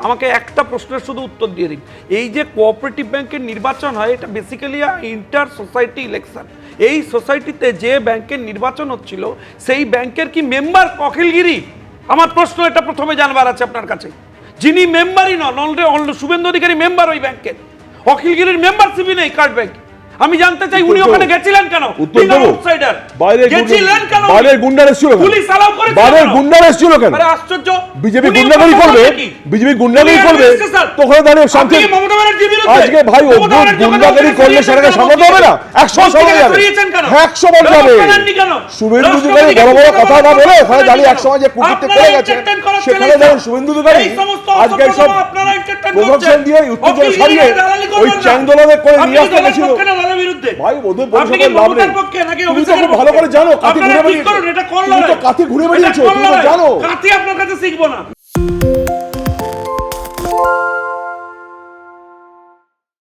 আমাকে একটা প্রশ্নের শুধু উত্তর দিয়ে দিন। এই যে কোঅপারেটিভ ব্যাংকের নির্বাচন হয়, এটা বেসিক্যালি ইন্টার সোসাইটি ইলেকশন। এই সোসাইটিতে যে ব্যাংকের নির্বাচন হচ্ছিল, সেই ব্যাংকের কি মেম্বার অখিলগিরি? আমার প্রশ্ন এটা প্রথমে জানবার আছে আপনার কাছে। যিনি মেম্বারই নন, শুভেন্দু অধিকারী মেম্বার ওই ব্যাংকের, অখিলগিরির মেম্বারশিপই নেই কার্ড ব্যাংক। আমি জানতে চাই উনি ওখানে গেছিলেন কেন? আউটসাইডার গেছিলেন কেন? বাইরের গুন্ডা এসেছিল কেন? পুলিশ আলাউ করেছে কেন? বাইরের গুন্ডা এসেছিল কেন? আরে আশ্চর্য! বিজেপি গুন্ডাগিরি করবে, বিজেপি গুন্ডাগিরি করবে, তো ওখানে দাঁড়িয়ে শান্তি। আজকে ভাই অদ্ভুত গুন্ডাগিরি করলে সেটাকে সামলাতে হবে না? 100 সামনে যাবে, 100 বার যাবে। শুভেন্দু অধিকারী বড় বড় কথা না বলে ওখানে দাঁড়িয়ে একসময় যে কুকুরতে করে গেছে, সেখানে দাঁড়িয়ে শুভেন্দু অধিকারী আজকে সব প্রোডাকশন দিয়ে উত্তেজনা সারিয়ে ওই চ্যাংদোলাদের করে নিয়ে আসতে গেছিল। ভাই ওদের পরিষদের লাভ নেই। তুমি তো খুব ভালো করে জানো কাঠি ঘুরে বেরিয়েছো, তুমি তো কাঠি ঘুরে বেরিয়েছো, তুমি তো জানো। কাঠি আপনার কাছে শিখবো না।